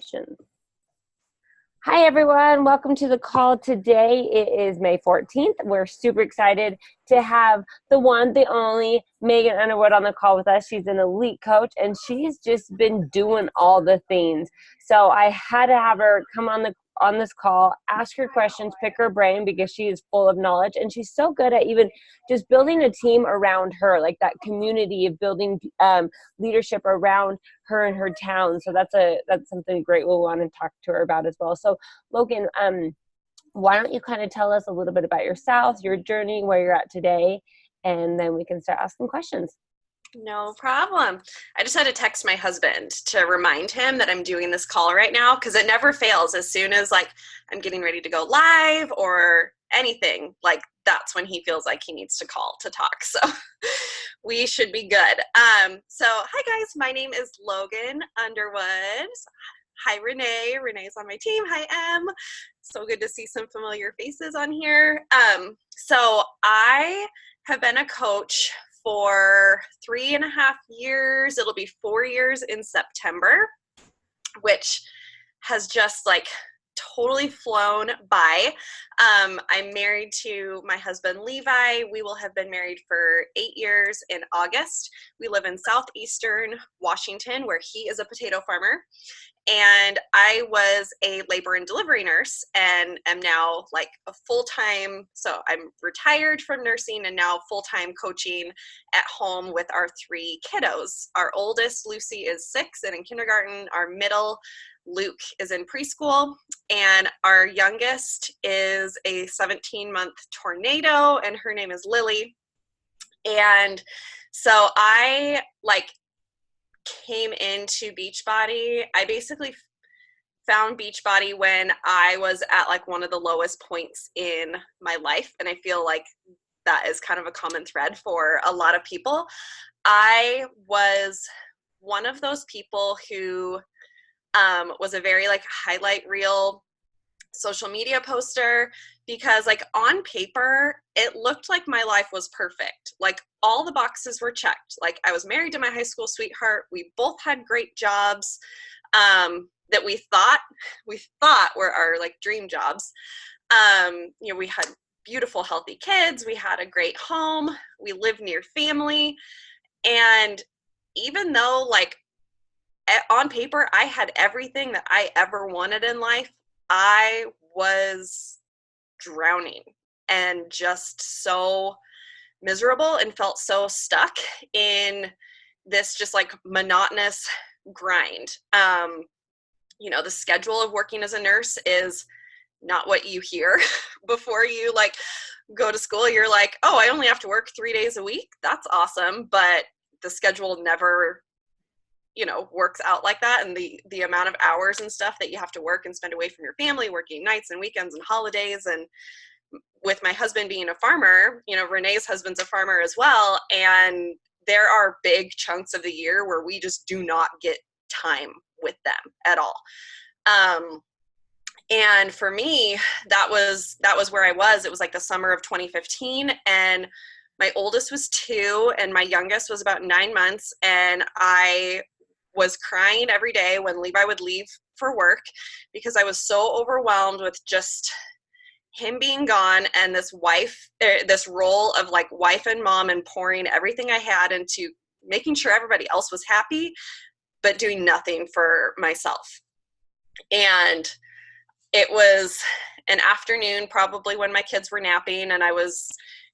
questions. Hi, everyone. Welcome to the call today. It is May 14th. We're super excited to have the one, the only Logan Underwood on the call with us. She's an elite coach, and she's just been doing all the things. So I had to have her come on this call, ask her questions, pick her brain because she is full of knowledge, and she's so good at even just building a team around her, like that community of building leadership around her and her town. So that's something great we'll want to talk to her about as well. So Logan, why don't you kind of tell us a little bit about yourself, your journey, where you're at today, and then we can start asking questions. No problem. I just had to text my husband to remind him that I'm doing this call right now because it never fails. As soon as I'm getting ready to go live or anything, that's when he feels like he needs to call to talk. So we should be good. So hi guys, my name is Logan Underwood. Hi Renee. Renee's on my team. Hi Em. So good to see some familiar faces on here. So I have been a coach for 3.5 years. It'll be 4 years in September, which has just totally flown by. I'm married to my husband Levi. We will have been married for 8 years in August. We live in southeastern Washington, where he is a potato farmer. And I was a labor and delivery nurse and am now a full-time, so I'm retired from nursing and now full-time coaching at home with our 3 kiddos. Our oldest, Lucy, is 6 and in kindergarten. Our middle, Luke, is in preschool. And our youngest is a 17-month tornado, and her name is Lily. And so I came into Beachbody. I basically found Beachbody when I was at one of the lowest points in my life, and I feel like that is kind of a common thread for a lot of people. I was one of those people who was a very highlight reel social media poster because on paper it looked like my life was perfect. All the boxes were checked. I was married to my high school sweetheart. We both had great jobs that we thought were our dream jobs. We had beautiful healthy kids. We had a great home. We lived near family. And even though on paper I had everything that I ever wanted in life, I was drowning and just so miserable and felt so stuck in this just monotonous grind. The schedule of working as a nurse is not what you hear before you go to school. You're oh, I only have to work 3 days a week. That's awesome. But the schedule never works out like that, and the amount of hours and stuff that you have to work and spend away from your family, working nights and weekends and holidays. And with my husband being a farmer, Renee's husband's a farmer as well, and there are big chunks of the year where we just do not get time with them at all. And for me, that was where I was. It was the summer of 2015, and my oldest was 2 and my youngest was about 9 months, and I was crying every day when Levi would leave for work because I was so overwhelmed with just him being gone and this role of wife and mom and pouring everything I had into making sure everybody else was happy, but doing nothing for myself. And it was an afternoon, probably when my kids were napping, and I was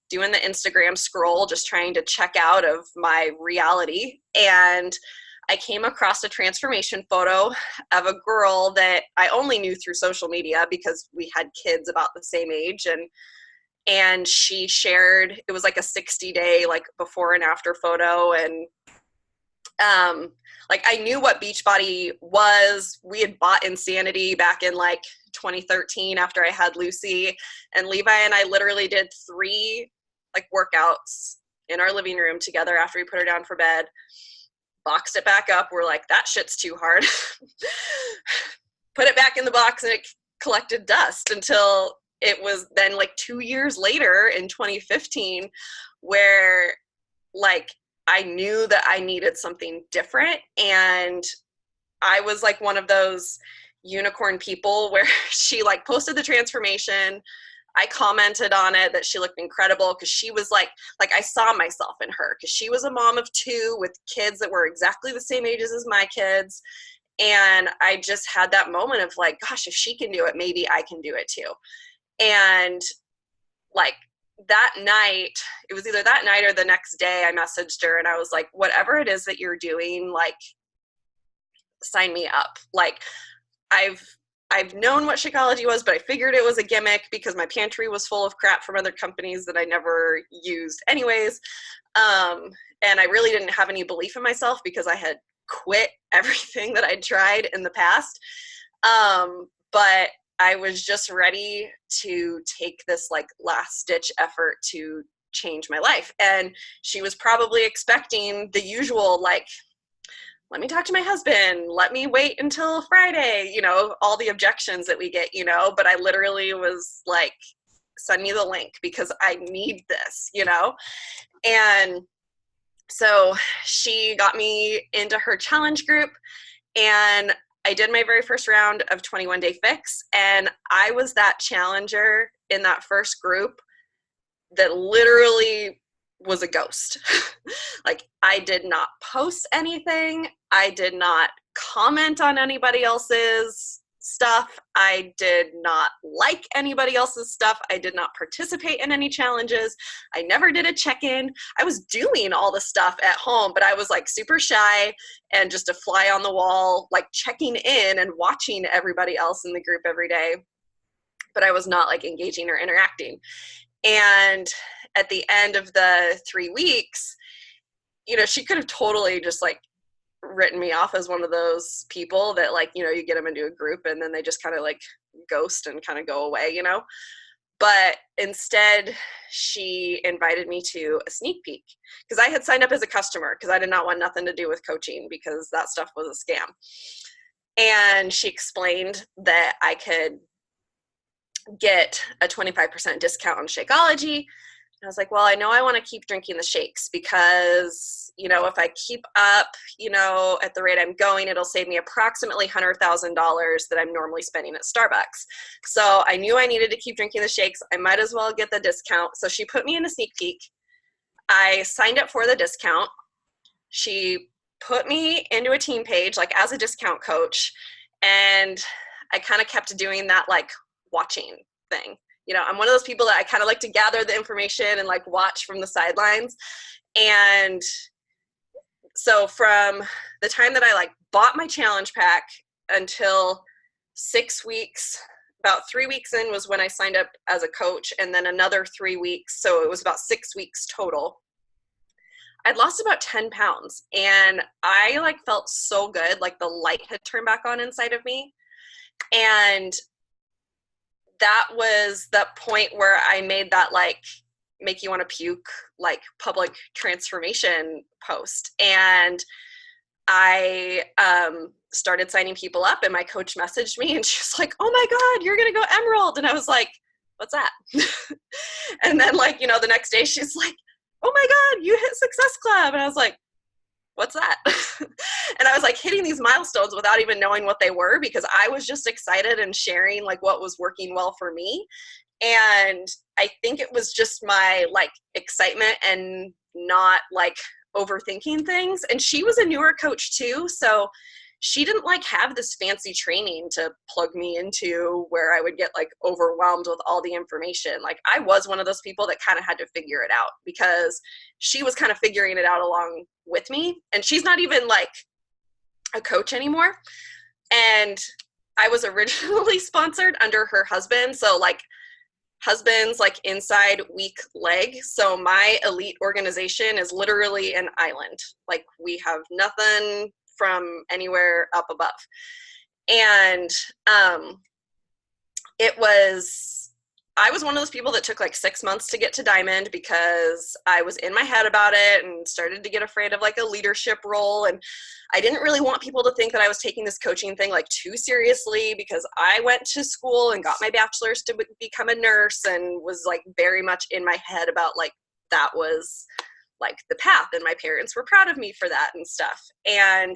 doing the Instagram scroll, just trying to check out of my reality. And I came across a transformation photo of a girl that I only knew through social media because we had kids about the same age. And she shared, it was a 60-day, before and after photo. And I knew what Beachbody was. We had bought Insanity back in 2013 after I had Lucy, and Levi and I literally did 3 workouts in our living room together after we put her down for bed, boxed it back up. We're that shit's too hard. Put it back in the box, and it collected dust until it was then 2 years later in 2015 where I knew that I needed something different. And I was like one of those unicorn people where she like posted the transformation. I commented on it that she looked incredible because she was like I saw myself in her because she was a mom of two with kids that were exactly the same ages as my kids. And I just had that moment of like, gosh, if she can do it, maybe I can do it too. And like that night, it was either that night or the next day, I messaged her and I was like, whatever it is that you're doing, like, sign me up. Like, I've known what Shakeology was, but I figured it was a gimmick because my pantry was full of crap from other companies that I never used anyways. And I really didn't have any belief in myself because I had quit everything that I'd tried in the past. But I was just ready to take this like last ditch effort to change my life. And she was probably expecting the usual, like, let me talk to my husband, let me wait until Friday, you know, all the objections that we get, you know, but I literally was like, send me the link because I need this, you know? And so she got me into her challenge group and I did my very first round of 21 Day Fix. And I was that challenger in that first group that literally was a ghost. Like, I did not post anything. I did not comment on anybody else's stuff. I did not like anybody else's stuff. I did not participate in any challenges. I never did a check-in. I was doing all the stuff at home, but I was like super shy and just a fly on the wall, like checking in and watching everybody else in the group every day. But I was not like engaging or interacting. And at the end of the 3 weeks, you know, she could have totally just like written me off as one of those people that, like, you know, you get them into a group and then they just kind of like ghost and kind of go away, you know. But instead, she invited me to a sneak peek because I had signed up as a customer because I did not want nothing to do with coaching because that stuff was a scam. And she explained that I could get a 25% discount on Shakeology. I was like, well, I know I want to keep drinking the shakes because, you know, if I keep up, you know, at the rate I'm going, it'll save me approximately $100,000 that I'm normally spending at Starbucks. So I knew I needed to keep drinking the shakes. I might as well get the discount. So she put me in a sneak peek. I signed up for the discount. She put me into a team page, like as a discount coach. And I kind of kept doing that, like, watching thing. You know, I'm one of those people that I kind of like to gather the information and like watch from the sidelines. And so from the time that I like bought my challenge pack until 6 weeks, about 3 weeks in was when I signed up as a coach, and then another 3 weeks. So it was about 6 weeks total. I'd lost about 10 pounds and I like felt so good. Like the light had turned back on inside of me. And that was the point where I made that like make you want to puke, like public transformation post. And I started signing people up and my coach messaged me and she was like, oh my God, you're going to go Emerald. And I was like, what's that? And then like, you know, the next day she's like, oh my God, you hit Success Club. And I was like, what's that? And I was like hitting these milestones without even knowing what they were because I was just excited and sharing like what was working well for me. And I think it was just my like excitement and not like overthinking things. And she was a newer coach too. So she didn't like have this fancy training to plug me into where I would get like overwhelmed with all the information. Like I was one of those people that kind of had to figure it out because she was kind of figuring it out along with me. And she's not even like a coach anymore. And I was originally sponsored under her husband. So like husband's like inside weak leg. So my elite organization is literally an island. Like we have nothing from anywhere up above. And I was one of those people that took like 6 months to get to Diamond because I was in my head about it and started to get afraid of like a leadership role. And I didn't really want people to think that I was taking this coaching thing like too seriously because I went to school and got my bachelor's to become a nurse and was like very much in my head about like that was like the path, and my parents were proud of me for that and stuff. And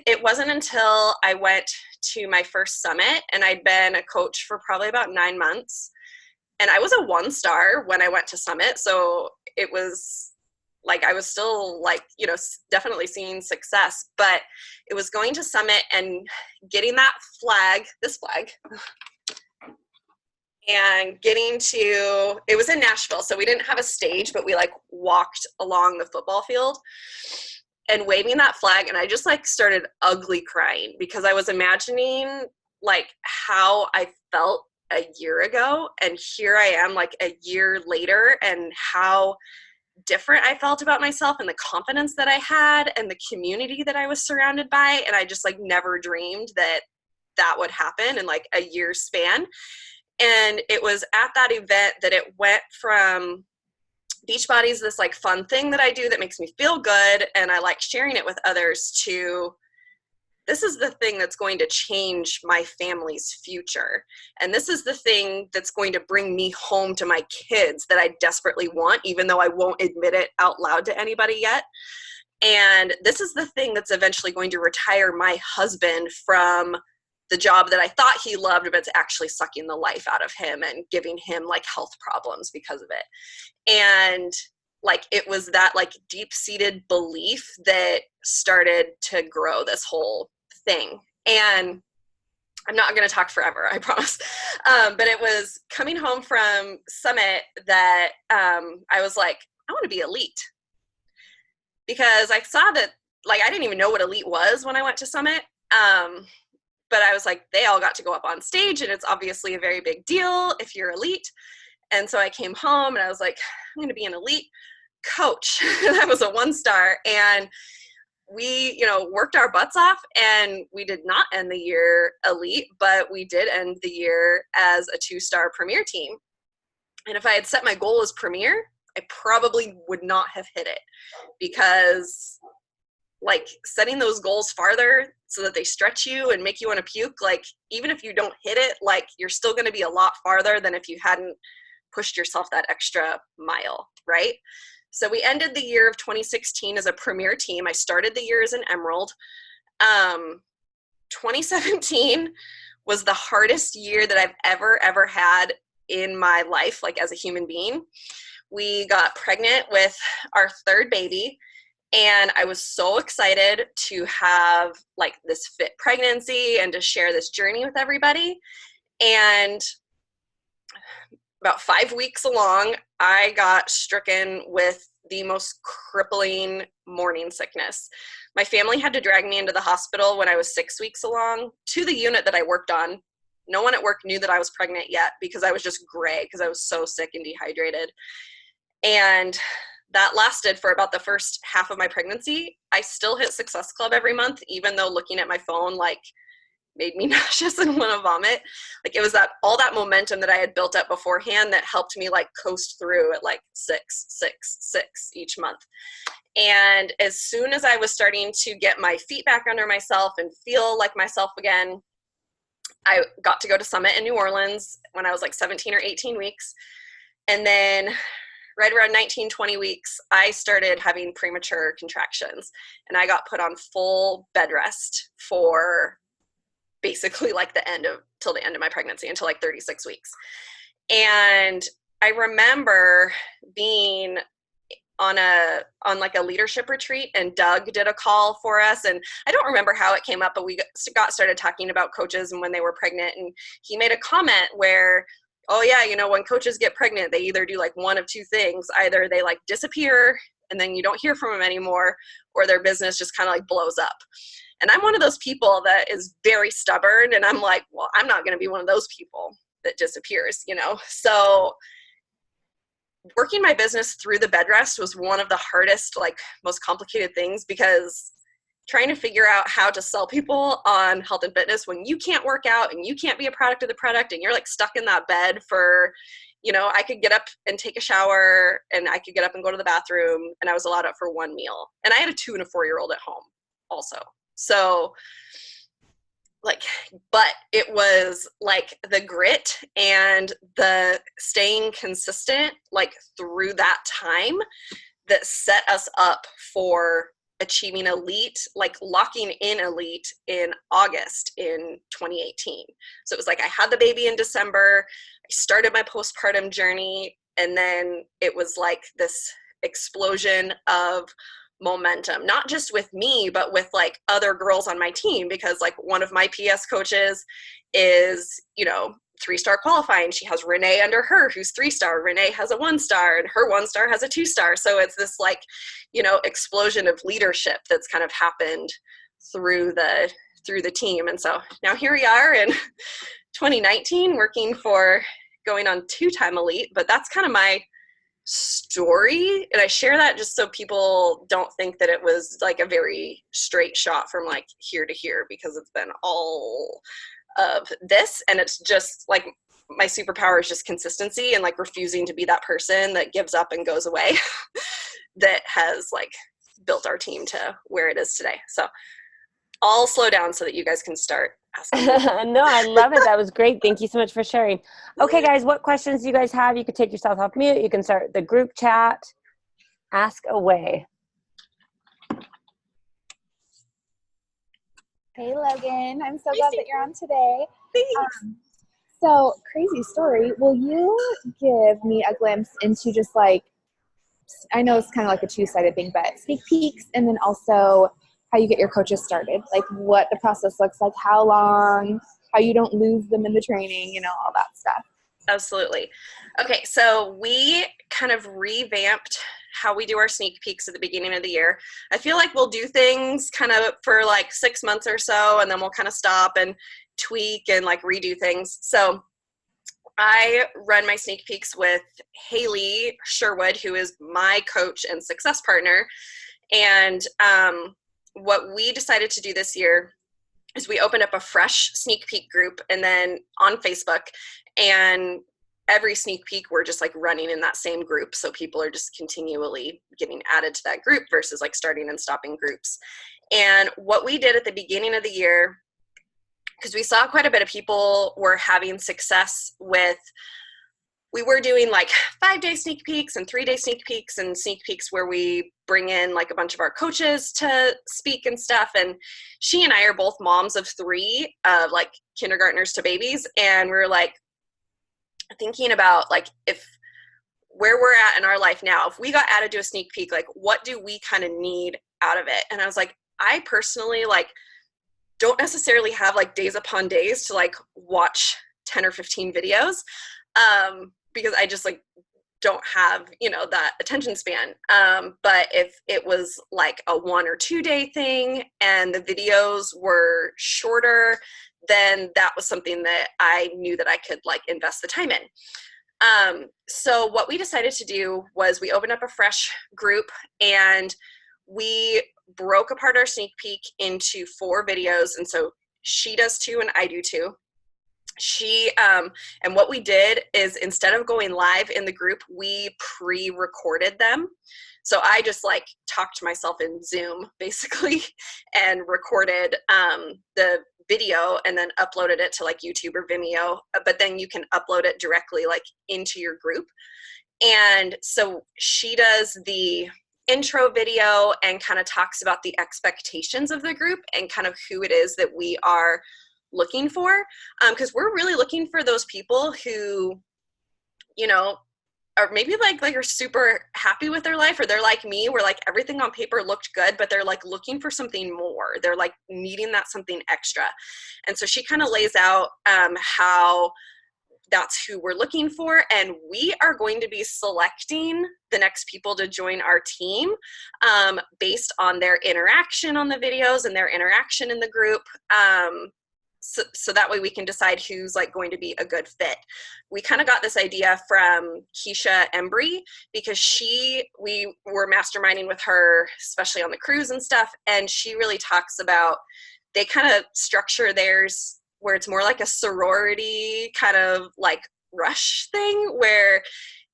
it wasn't until I went to my first summit, and I'd been a coach for probably about 9 months. And I was a 1-star when I went to summit. So it was like, I was still like, definitely seeing success, but it was going to summit and getting that flag, this flag, and getting to, it was in Nashville. So we didn't have a stage, but we like walked along the football field and waving that flag. And I just like started ugly crying because I was imagining like how I felt a year ago. And here I am like a year later, and how different I felt about myself and the confidence that I had and the community that I was surrounded by. And I just like never dreamed that that would happen in like a year's span. And it was at that event that it went from Beachbody's this like fun thing that I do that makes me feel good and I like sharing it with others, to this is the thing that's going to change my family's future. And this is the thing that's going to bring me home to my kids that I desperately want, even though I won't admit it out loud to anybody yet. And this is the thing that's eventually going to retire my husband from the job that I thought he loved, but it's actually sucking the life out of him and giving him like health problems because of it. And like, it was that like deep-seated belief that started to grow this whole thing. And I'm not going to talk forever, I promise. But it was coming home from Summit that I was like, I want to be elite. Because I saw that, like, I didn't even know what elite was when I went to Summit. But I was like, they all got to go up on stage, and it's obviously a very big deal if you're elite. And so I came home and I was like, I'm going to be an elite coach. And I was a 1-star. And we, worked our butts off, and we did not end the year elite, but we did end the year as a 2-star premier team. And if I had set my goal as premier, I probably would not have hit it, because like setting those goals farther so that they stretch you and make you want to puke, like even if you don't hit it, like you're still going to be a lot farther than if you hadn't pushed yourself that extra mile, right? So we ended the year of 2016 as a premier team. I started the year as an emerald. 2017 was the hardest year that I've ever had in my life, like as a human being. We got pregnant with our 3rd baby, and I was so excited to have like this fit pregnancy and to share this journey with everybody. And about 5 weeks along, I got stricken with the most crippling morning sickness. My family had to drag me into the hospital when I was 6 weeks along to the unit that I worked on. No one at work knew that I was pregnant yet because I was just gray because I was so sick and dehydrated. And that lasted for about the first half of my pregnancy. I still hit Success Club every month, even though looking at my phone like made me nauseous and want to vomit. Like, it was that all that momentum that I had built up beforehand that helped me like coast through at like 6, 6, 6 each month. And as soon as I was starting to get my feet back under myself and feel like myself again, I got to go to Summit in New Orleans when I was like 17 or 18 weeks. And then right around 19, 20 weeks, I started having premature contractions, and I got put on full bed rest for basically like till the end of my pregnancy, until like 36 weeks. And I remember being on like a leadership retreat, and Doug did a call for us, and I don't remember how it came up, but we got started talking about coaches and when they were pregnant, and he made a comment where, oh yeah, when coaches get pregnant, they either do like one of 2 things. Either they like disappear and then you don't hear from them anymore, or their business just kind of like blows up. And I'm one of those people that is very stubborn, and I'm like, well, I'm not going to be one of those people that disappears, So working my business through the bed rest was one of the hardest, like most complicated things, because trying to figure out how to sell people on health and fitness when you can't work out and you can't be a product of the product, and you're like stuck in that bed for, I could get up and take a shower, and I could get up and go to the bathroom, and I was allowed up for 1 meal. And I had a 2 and a 4-year-old at home also. So like, but it was like the grit and the staying consistent like through that time that set us up for achieving elite, like locking in elite in August in 2018. So it was like I had the baby in December, I started my postpartum journey, and then it was like this explosion of momentum, not just with me, but with like other girls on my team, because like one of my PS coaches is, you know, 3-star qualifying. She has Renee under her, who's 3-star. Renee has a 1-star, and her 1-star has a 2-star. So it's this like, you know, explosion of leadership that's kind of happened through the team. And so now here we are in 2019 working for going on 2-time elite, but that's kind of my story. And I share that just so people don't think that it was like a very straight shot from like here to here, because it's been all of this. And it's just like my superpower is just consistency and like refusing to be that person that gives up and goes away that has like built our team to where it is today. So I'll slow down so that you guys can start asking. No, I love it. That was great. Thank you so much for sharing. Okay, guys, what questions do you guys have? You could take yourself off mute. You can start the group chat. Ask away. Hey, Logan. I'm so glad that you're on today. Thanks. So, crazy story. Will you give me a glimpse into just like, I know it's kind of like a two-sided thing, but sneak peeks, and then also how you get your coaches started, like what the process looks like, how long, how you don't lose them in the training, you know, all that stuff. Absolutely. Okay, so we kind of revamped how we do our sneak peeks at the beginning of the year. I feel like we'll do things kind of for like 6 months or so, and then we'll kind of stop and tweak and like redo things. So I run my sneak peeks with Haley Sherwood, who is my coach and success partner. And what we decided to do this year is we opened up a fresh sneak peek group, and then on Facebook, and every sneak peek we're just like running in that same group. So people are just continually getting added to that group versus like starting and stopping groups. And what we did at the beginning of the year, because we saw quite a bit of people were having success with, we were doing like 5-day sneak peeks and 3-day sneak peeks and sneak peeks where we bring in like a bunch of our coaches to speak and stuff. And she and I are both moms of 3, like kindergartners to babies. And we were like thinking about like, if where we're at in our life now, if we got added to a sneak peek, like what do we kind of need out of it? And I was like, I personally like don't necessarily have like days upon days to like watch 10 or 15 videos. Because I just like don't have, you know, that attention span. But if it was like a 1 or 2 day thing and the videos were shorter, then that was something that I knew that I could like invest the time in. So what we decided to do was we opened up a fresh group, and we broke apart our sneak peek into 4 videos. And so she does 2 and I do 2. And what we did is instead of going live in the group, we pre-recorded them. So I just like talked to myself in Zoom basically and recorded the video and then uploaded it to like YouTube or Vimeo, but then you can upload it directly like into your group. And so she does the intro video and kind of talks about the expectations of the group and kind of who it is that we are looking for, because we're really looking for those people who, you know, are maybe like are super happy with their life, or they're like me, where like everything on paper looked good, but they're like looking for something more. They're like needing that something extra. And so she kind of lays out how that's who we're looking for, and we are going to be selecting the next people to join our team based on their interaction on the videos and their interaction in the group. So that way we can decide who's like going to be a good fit. We kind of got this idea from Keisha Embry, because we were masterminding with her, especially on the cruise and stuff. And she really talks about, they kind of structure theirs where it's more like a sorority kind of like rush thing, where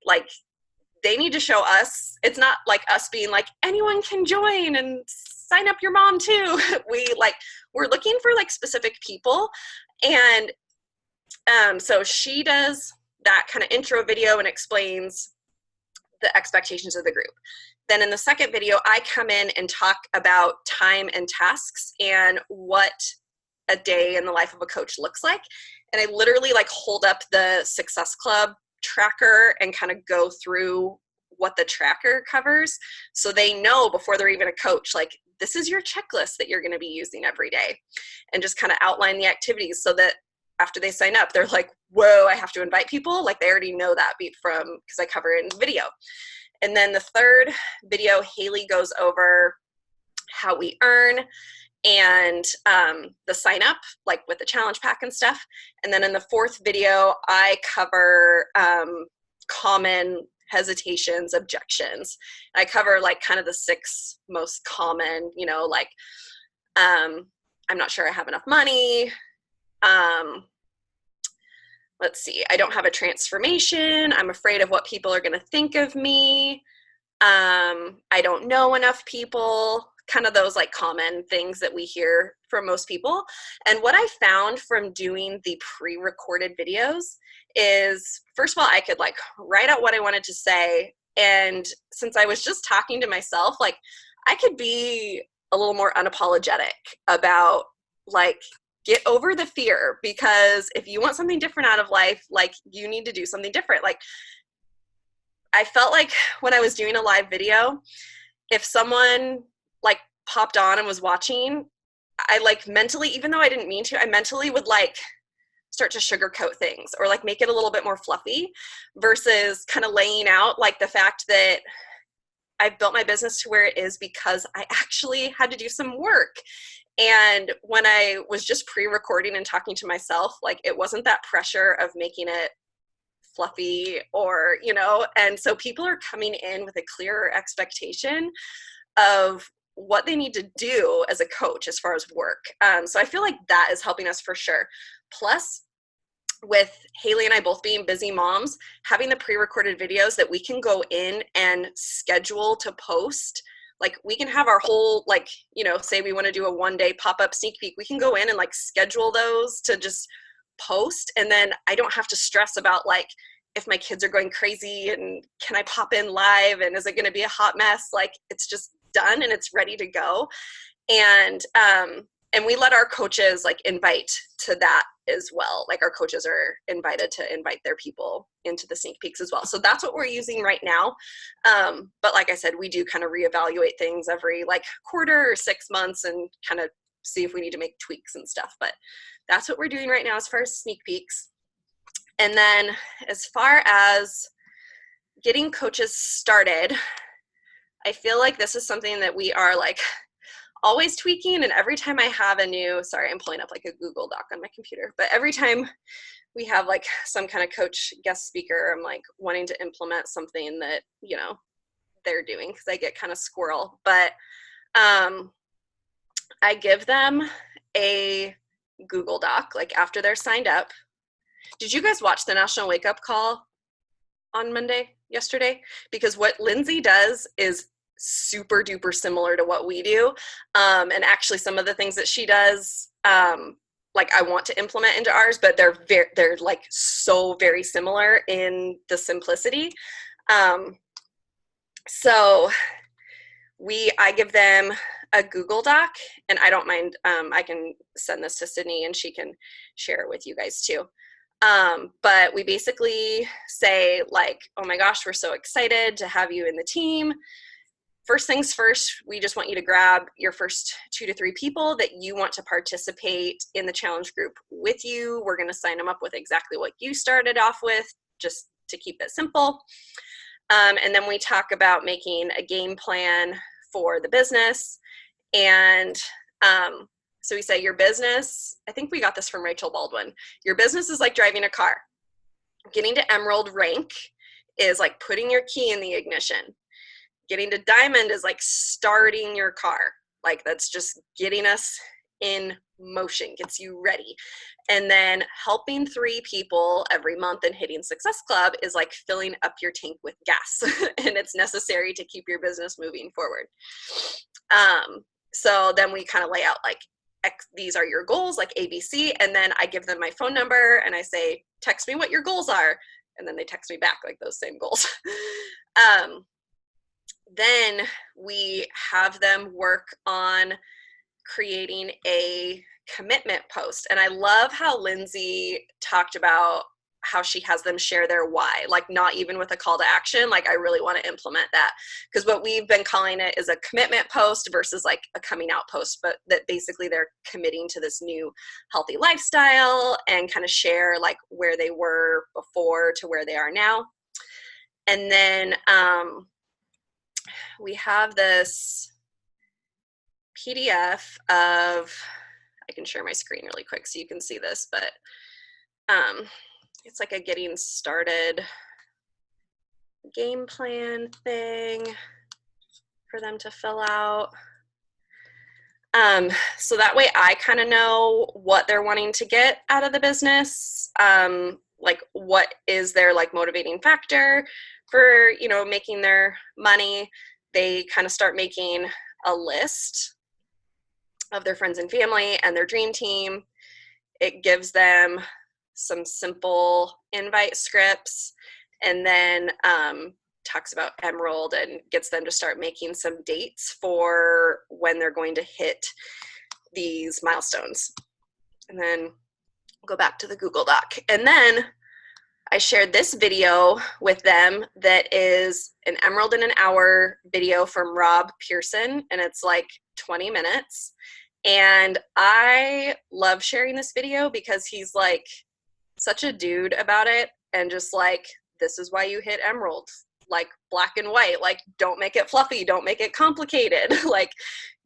like they need to show us, it's not like us being like, anyone can join and sign up your mom too. We're looking for like specific people. And so she does that kind of intro video and explains the expectations of the group. Then in the second video, I come in and talk about time and tasks and what a day in the life of a coach looks like. And I literally like hold up the Success Club tracker and kind of go through what the tracker covers, so they know before they're even a coach, like, this is your checklist that you're going to be using every day, and just kind of outline the activities so that after they sign up, they're like, whoa, I have to invite people. Like, they already know that beat from, because I cover it in video. And then the third video, Haley goes over how we earn and the sign up, like with the challenge pack and stuff. And then in the fourth video, I cover common hesitations, objections. I cover like kind of the 6 most common, you know, like I'm not sure I have enough money. Let's see, I don't have a transformation. I'm afraid of what people are going to think of me. I don't know enough people. Kind of those like common things that we hear from most people. And what I found from doing the pre-recorded videos is, first of all, I could like write out what I wanted to say. And since I was just talking to myself, like I could be a little more unapologetic about like, get over the fear, because if you want something different out of life, like you need to do something different. Like I felt like when I was doing a live video, if someone like popped on and was watching, I like mentally, even though I didn't mean to, I mentally would like start to sugarcoat things or like make it a little bit more fluffy, versus kind of laying out like the fact that I've built my business to where it is because I actually had to do some work. And when I was just pre-recording and talking to myself, like it wasn't that pressure of making it fluffy or, you know, and so people are coming in with a clearer expectation of what they need to do as a coach as far as work. So I feel like that is helping us for sure. Plus, with Haley and I both being busy moms, having the pre-recorded videos that we can go in and schedule to post, like we can have our whole, like, you know, say we want to do a 1-day pop-up sneak peek, we can go in and like schedule those to just post. And then I don't have to stress about like, if my kids are going crazy and can I pop in live and is it going to be a hot mess? Like it's just done and it's ready to go. And we let our coaches like invite to that as well. Like our coaches are invited to invite their people into the sneak peeks as well. So that's what we're using right now. But like I said, we do kind of reevaluate things every like quarter or 6 months and kind of see if we need to make tweaks and stuff. But that's what we're doing right now as far as sneak peeks. And then as far as getting coaches started, I feel like this is something that we are like always tweaking. And every time I have a new, sorry, I'm pulling up like a Google Doc on my computer, but every time we have like some kind of coach guest speaker, I'm like wanting to implement something that, you know, they're doing, because I get kind of squirrel. But I give them a Google Doc like after they're signed up. Did you guys watch the National Wake Up Call on yesterday? Because what Lindsay does is super duper similar to what we do. And actually some of the things that she does, like I want to implement into ours, but they're like so very similar in the simplicity. So I give them a Google Doc, and I don't mind, I can send this to Sydney and she can share it with you guys too. But we basically say like, oh my gosh, we're so excited to have you in the team. First things first, we just want you to grab your first 2 to 3 people that you want to participate in the challenge group with you. We're going to sign them up with exactly what you started off with, just to keep it simple. And then we talk about making a game plan for the business. And so we say your business, I think we got this from Rachel Baldwin. Your business is like driving a car. Getting to Emerald rank is like putting your key in the ignition. Getting to Diamond is like starting your car. Like that's just getting us in motion, gets you ready. And then helping 3 people every month and hitting Success Club is like filling up your tank with gas. And it's necessary to keep your business moving forward. So then we kind of lay out like, these are your goals, like ABC. And then I give them my phone number and I say, text me what your goals are. And then they text me back like those same goals. Then we have them work on creating a commitment post. And I love how Lindsay talked about how she has them share their why, like not even with a call to action. Like I really want to implement that, because what we've been calling it is a commitment post versus like a coming out post, but that basically they're committing to this new healthy lifestyle and kind of share like where they were before to where they are now. And then we have this PDF of, I can share my screen really quick so you can see this, but it's like a getting started game plan thing for them to fill out. So that way I kind of know what they're wanting to get out of the business. Like what is their like motivating factor for, you know, making their money. They kind of start making a list of their friends and family and their dream team. It gives them some simple invite scripts, and then talks about Emerald and gets them to start making some dates for when they're going to hit these milestones. And then go back to the Google Doc. And then I shared this video with them that is an Emerald in an Hour video from Rob Pearson, and it's like 20 minutes. And I love sharing this video because he's like such a dude about it, and just like, this is why you hit Emerald, like black and white, like don't make it fluffy, don't make it complicated, like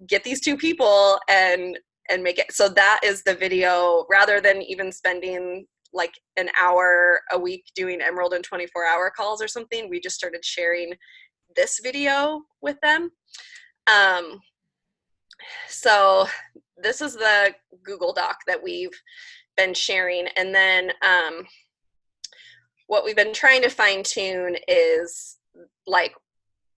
get these two people and make it. So that is the video, rather than even spending like an hour a week doing Emerald and 24-hour calls or something, we just started sharing this video with them. So this is the Google Doc that we've been sharing. And then what we've been trying to fine tune is like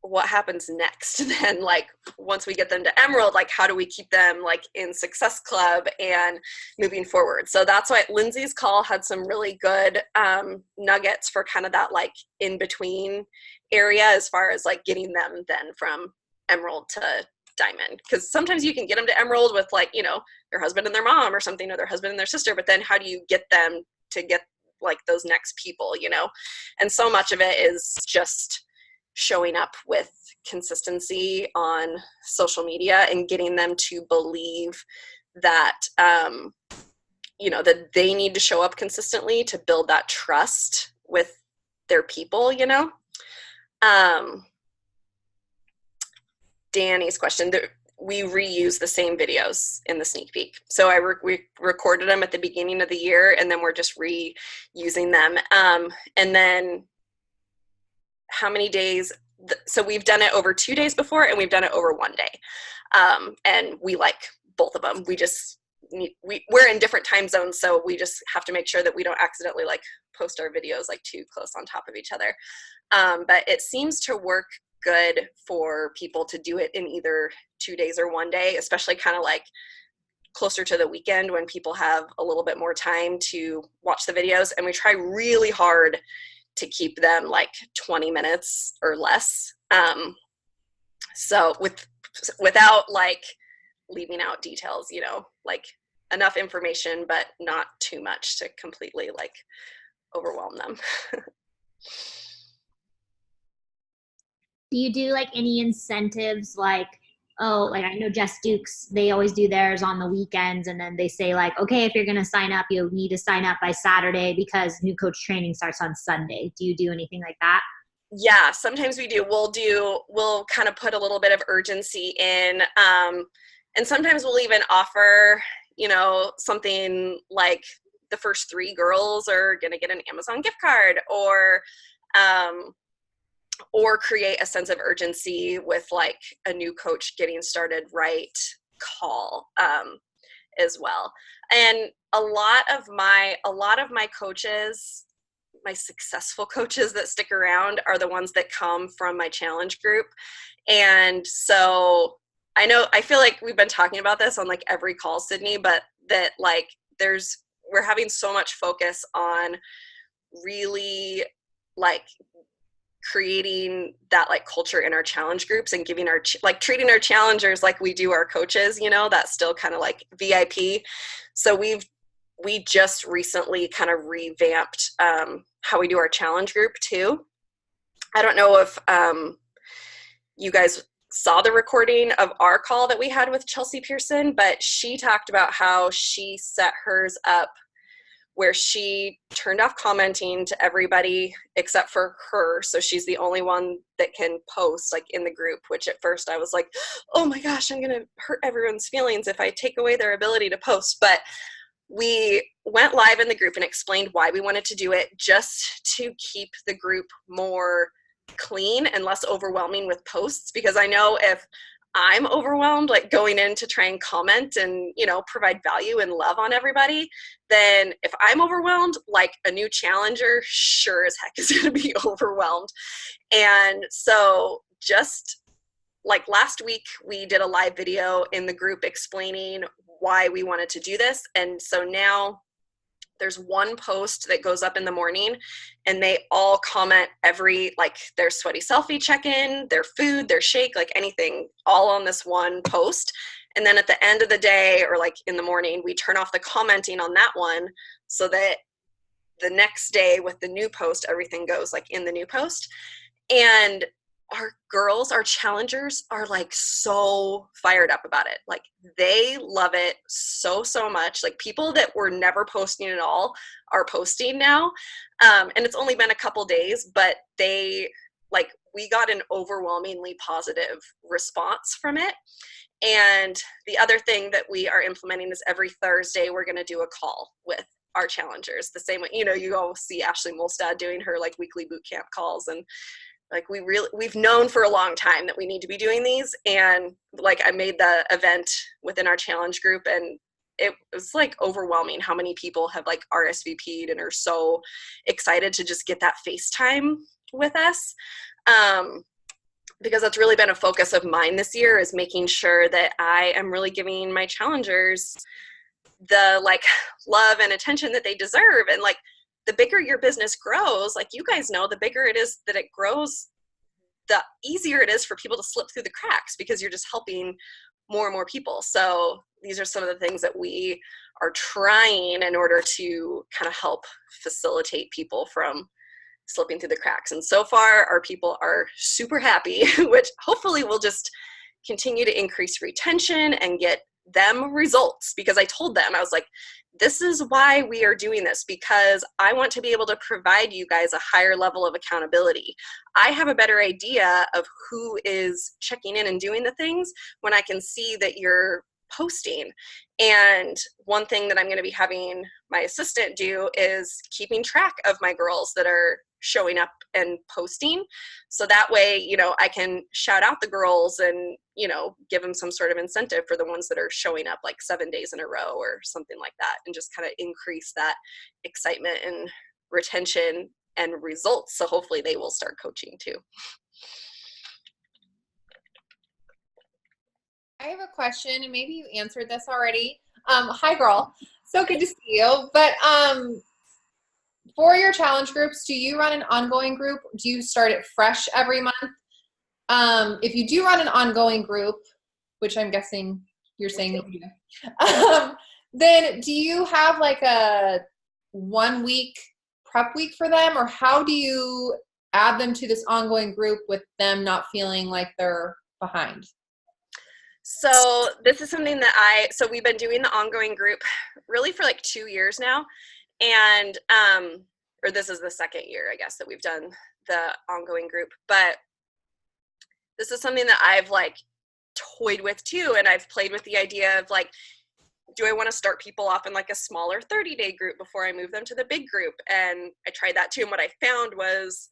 what happens next then, like once we get them to Emerald, like how do we keep them like in Success Club and moving forward. So that's why Lindsay's call had some really good nuggets for kind of that like in between area, as far as like getting them then from Emerald to Diamond, because sometimes you can get them to Emerald with like, you know, their husband and their mom or something, or their husband and their sister, but then how do you get them to get like those next people, you know? And so much of it is just showing up with consistency on social media and getting them to believe that you know, that they need to show up consistently to build that trust with their people, you know? Danny's question, we reuse the same videos in the sneak peek. So we recorded them at the beginning of the year, and then we're just reusing them. And then how many days? So we've done it over 2 days before, and we've done it over 1 day. And we like both of them. We're in different time zones, so we just have to make sure that we don't accidentally like post our videos like too close on top of each other. But it seems to work good for people to do it in either 2 days or 1 day, especially kind of like closer to the weekend when people have a little bit more time to watch the videos. And we try really hard to keep them like 20 minutes or less. So without like leaving out details, you know, like enough information, but not too much to completely like overwhelm them. Do you do like any incentives, like, oh, like I know Jess Dukes, they always do theirs on the weekends, and then they say like, okay, if you're going to sign up, you'll need to sign up by Saturday because new coach training starts on Sunday. Do you do anything like that? Yeah, sometimes we do. We'll kind of put a little bit of urgency in. And sometimes we'll even offer, you know, something like the first 3 girls are going to get an Amazon gift card, or create a sense of urgency with like a new coach getting started right call as well. And a lot of my coaches, my successful coaches that stick around, are the ones that come from my challenge group. And so I feel like we've been talking about this on like every call, Sydney, but that like we're having so much focus on really like creating that like culture in our challenge groups and giving our like treating our challengers like we do our coaches, you know, that's still kind of like VIP. So we just recently kind of revamped how we do our challenge group too. I don't know if you guys saw the recording of our call that we had with Chelsea Pearson, but she talked about how she set hers up where she turned off commenting to everybody except for her. So she's the only one that can post like in the group, which at first I was like, oh my gosh, I'm going to hurt everyone's feelings if I take away their ability to post. But we went live in the group and explained why we wanted to do it, just to keep the group more clean and less overwhelming with posts. Because I know if I'm overwhelmed, like going in to try and comment and, you know, provide value and love on everybody, then if I'm overwhelmed, like a new challenger sure as heck is going to be overwhelmed. And so just like last week, we did a live video in the group explaining why we wanted to do this. And so now there's one post that goes up in the morning and they all comment every, like their sweaty selfie check-in, their food, their shake, like anything, all on this one post. And then at the end of the day or like in the morning, we turn off the commenting on that one so that the next day with the new post, everything goes like in the new post. And our girls, our challengers are like so fired up about it. Like they love it so much. Like people that were never posting at all are posting now. And it's only been a couple days, but we got an overwhelmingly positive response from it. And the other thing that we are implementing is every Thursday, we're going to do a call with our challengers the same way, you know, you all see Ashley Molstad doing her like weekly boot camp calls. And like we've known for a long time that we need to be doing these. And like I made the event within our challenge group and it was like overwhelming how many people have like RSVP'd and are so excited to just get that FaceTime with us. Because that's really been a focus of mine this year, is making sure that I am really giving my challengers the like love and attention that they deserve. And like, the bigger your business grows, like you guys know, the bigger it is that it grows, the easier it is for people to slip through the cracks because you're just helping more and more people. So these are some of the things that we are trying in order to kind of help facilitate people from slipping through the cracks. And so far, our people are super happy, which hopefully will just continue to increase retention and get them results. Because I told them, I was like, this is why we are doing this, because I want to be able to provide you guys a higher level of accountability. I have a better idea of who is checking in and doing the things when I can see that you're posting. And one thing that I'm going to be having my assistant do is keeping track of my girls that are showing up and posting. So that way, you know, I can shout out the girls and, you know, give them some sort of incentive for the ones that are showing up like 7 days in a row or something like that, and just kind of increase that excitement and retention and results. So hopefully they will start coaching too. I have a question, and maybe you answered this already. Hi, girl. So good to see you. But for your challenge groups, do you run an ongoing group? Do you start it fresh every month? If you do run an ongoing group, which I'm guessing you're saying that you do, then do you have like a 1 week prep week for them, or how do you add them to this ongoing group with them not feeling like they're behind? So this is something that so we've been doing the ongoing group really for like 2 years now. And, or this is the second year, I guess, that we've done the ongoing group, but this is something that I've like toyed with too. And I've played with the idea of like, do I want to start people off in like a smaller 30-day group before I move them to the big group? And I tried that too. And what I found was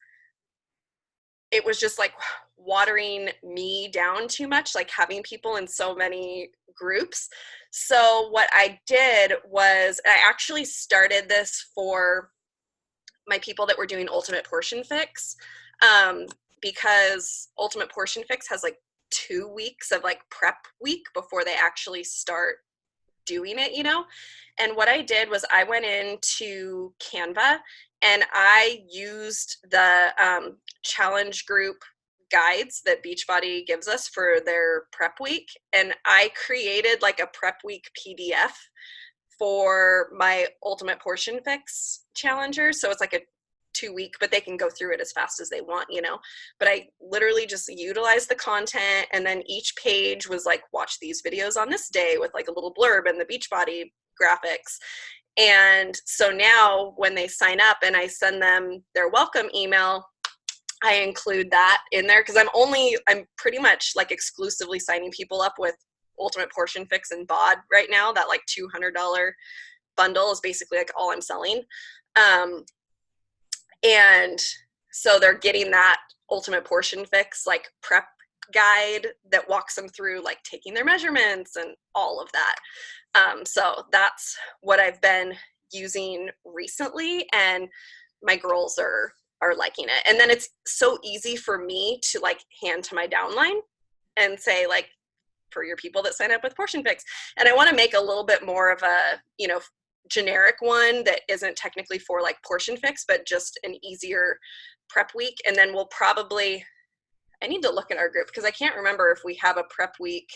it was just like watering me down too much, like having people in so many groups. So what I did was I actually started this for my people that were doing Ultimate Portion Fix, because Ultimate Portion Fix has like 2 weeks of like prep week before they actually start doing it, you know? And what I did was I went into Canva and I used the challenge group guides that Beachbody gives us for their prep week. And I created like a prep week PDF for my Ultimate Portion Fix challengers. So it's like a 2-week, but they can go through it as fast as they want, you know. But I literally just utilized the content, and then each page was like, watch these videos on this day with like a little blurb and the Beachbody graphics. And so now when they sign up and I send them their welcome email, I include that in there because I'm pretty much like exclusively signing people up with Ultimate Portion Fix and BOD right now. That like $200 bundle is basically like all I'm selling. And so they're getting that Ultimate Portion Fix like prep guide that walks them through like taking their measurements and all of that. So that's what I've been using recently, and my girls are liking it. And then it's so easy for me to like hand to my downline and say like, for your people that sign up with Portion Fix. And I want to make a little bit more of a, you know, generic one that isn't technically for like Portion Fix, but just an easier prep week. And then we'll probably, I need to look at our group because I can't remember if we have a prep week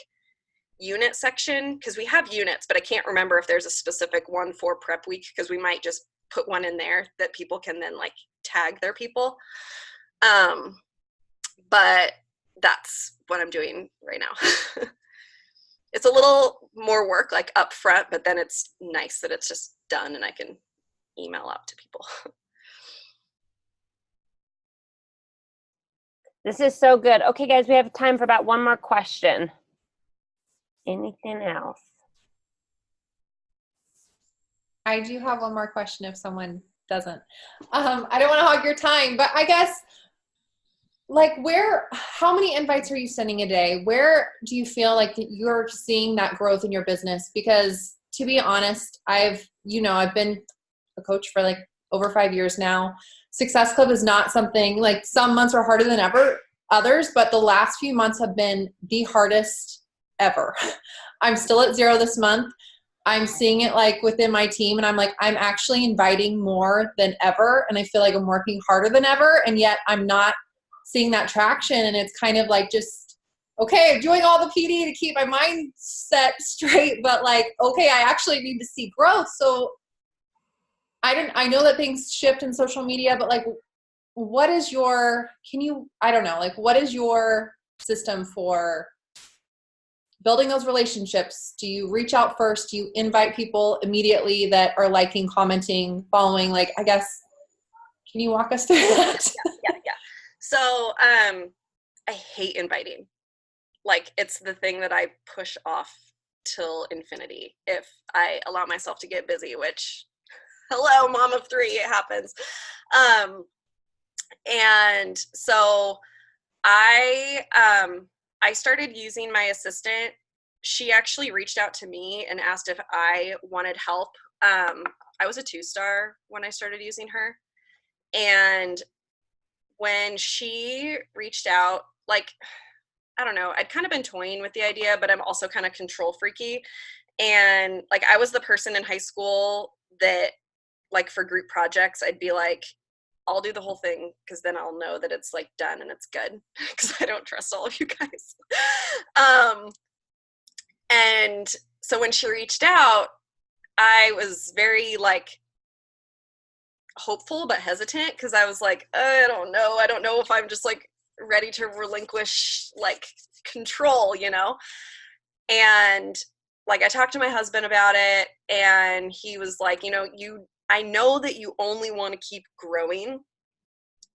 unit section, because we have units, but I can't remember if there's a specific one for prep week, because we might just put one in there that people can then like tag their people. But that's what I'm doing right now. It's a little more work like up front, but then it's nice that it's just done and I can email out to people. This is so good. Okay, guys, we have time for about one more question. Anything else? I do have one more question if someone doesn't. I don't want to hog your time, but I guess like how many invites are you sending a day? Where do you feel like you're seeing that growth in your business? Because to be honest, I've been a coach for like over 5 years now. Success Club is not something like, some months are harder than others, but the last few months have been the hardest ever. I'm still at 0 this month. I'm seeing it like within my team, and I'm like, I'm actually inviting more than ever. And I feel like I'm working harder than ever. And yet I'm not seeing that traction. And it's kind of like, just, okay, I'm doing all the PD to keep my mindset straight, but like, okay, I actually need to see growth. So I know that things shift in social media, but like, what is your system for building those relationships? Do you reach out first? Do you invite people immediately that are liking, commenting, following? Like, I guess, can you walk us through that? Yeah. So I hate inviting. Like, it's the thing that I push off till infinity if I allow myself to get busy, which, hello, mom of 3, it happens. And so I started using my assistant. She actually reached out to me and asked if I wanted help. I was a 2-star when I started using her. And when she reached out, like, I don't know, I'd kind of been toying with the idea, but I'm also kind of control freaky. And like, I was the person in high school that, like, for group projects, I'd be like, I'll do the whole thing because then I'll know that it's like done and it's good, because I don't trust all of you guys. And so when she reached out, I was very like hopeful but hesitant, because I was like, I don't know if I'm just like ready to relinquish like control, you know? And like, I talked to my husband about it, and he was like, I know that you only want to keep growing.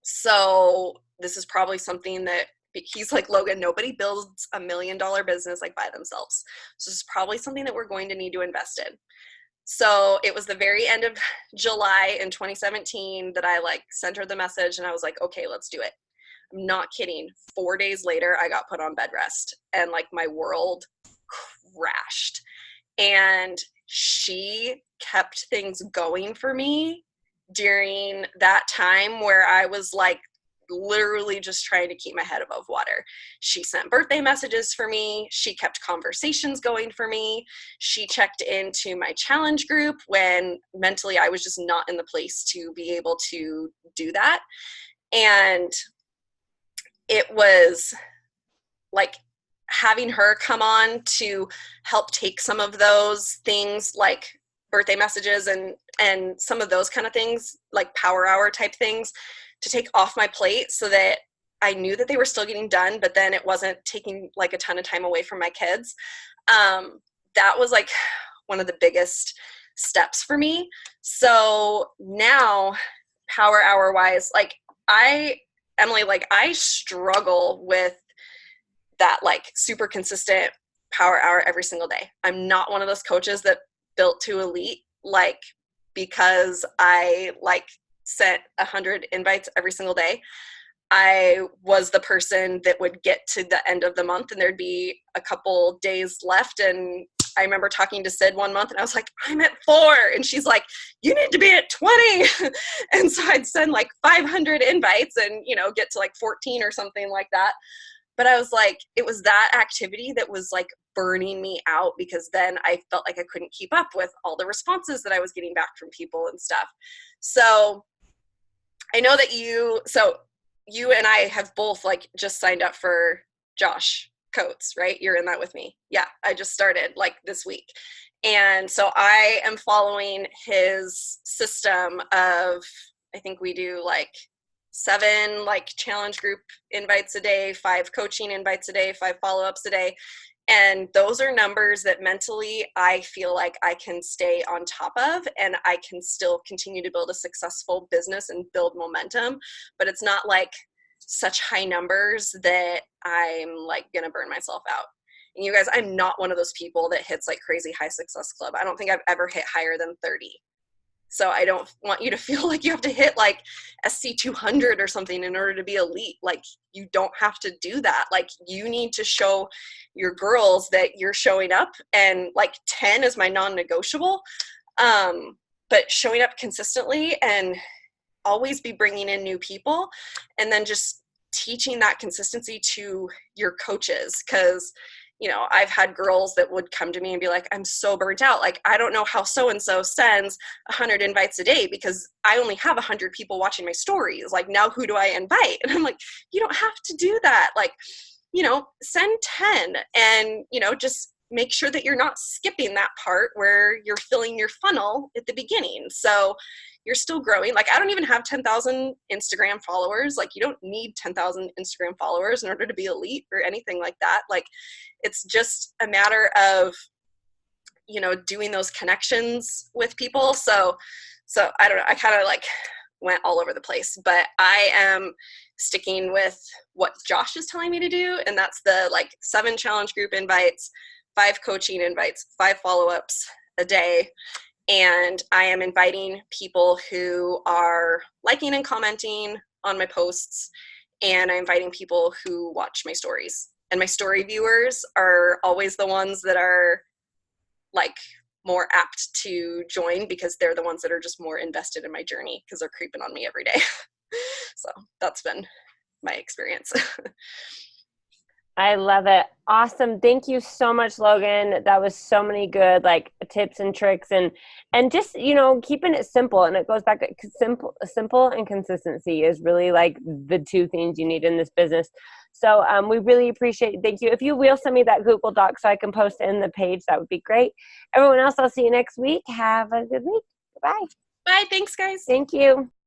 So this is probably something that, he's like, Logan, nobody builds $1 million business like by themselves. So this is probably something that we're going to need to invest in. So it was the very end of July in 2017 that I like sent her the message, and I was like, okay, let's do it. I'm not kidding. 4 days later, I got put on bed rest, and like my world crashed. And she kept things going for me during that time where I was like literally just trying to keep my head above water. She sent birthday messages for me. She kept conversations going for me. She checked into my challenge group when mentally I was just not in the place to be able to do that. And it was like having her come on to help take some of those things like birthday messages and some of those kind of things, like power hour type things, to take off my plate so that I knew that they were still getting done, but then it wasn't taking like a ton of time away from my kids. That was like one of the biggest steps for me. So now power hour wise, like Emily, like I struggle with that like super consistent power hour every single day. I'm not one of those coaches that built to elite, like because I like sent 100 invites every single day. I was the person that would get to the end of the month and there'd be a couple days left. And I remember talking to Sid one month and I was like, I'm at 4. And she's like, you need to be at 20. And so I'd send like 500 invites and, you know, get to like 14 or something like that. But I was like, it was that activity that was like burning me out, because then I felt like I couldn't keep up with all the responses that I was getting back from people and stuff. So I know that you and I have both like just signed up for Josh Coates, right? You're in that with me. Yeah, I just started like this week. And so I am following his system of, I think we do like 7 like challenge group invites a day, 5 coaching invites a day, 5 follow-ups a day. And those are numbers that mentally I feel like I can stay on top of, and I can still continue to build a successful business and build momentum. But it's not like such high numbers that I'm like gonna burn myself out. And you guys, I'm not one of those people that hits like crazy high success club. I don't think I've ever hit higher than 30. So I don't want you to feel like you have to hit like SC 200 or something in order to be elite. Like you don't have to do that. Like you need to show your girls that you're showing up, and like 10 is my non-negotiable. But showing up consistently and always be bringing in new people, and then just teaching that consistency to your coaches. Cause you know, I've had girls that would come to me and be like, I'm so burnt out. Like, I don't know how so-and-so sends 100 invites a day because I only have 100 people watching my stories. Like, now who do I invite? And I'm like, you don't have to do that. Like, you know, send 10 and, you know, just make sure that you're not skipping that part where you're filling your funnel at the beginning. So you're still growing. Like, I don't even have 10,000 Instagram followers. Like, you don't need 10,000 Instagram followers in order to be elite or anything like that. Like, it's just a matter of, you know, doing those connections with people. So I don't know. I kind of like went all over the place, but I am sticking with what Josh is telling me to do. And that's the like 7 challenge group invites, 5 coaching invites, 5 follow-ups a day. And I am inviting people who are liking and commenting on my posts, and I'm inviting people who watch my stories. And my story viewers are always the ones that are like more apt to join, because they're the ones that are just more invested in my journey because they're creeping on me every day. So that's been my experience. I love it. Awesome. Thank you so much, Logan. That was so many good like tips and tricks, and just, you know, keeping it simple. And it goes back to simple and consistency is really like the 2 things you need in this business. So we really appreciate it. Thank you. If you will send me that Google Doc so I can post it in the page, that would be great. Everyone else, I'll see you next week. Have a good week. Bye. Bye. Thanks, guys. Thank you.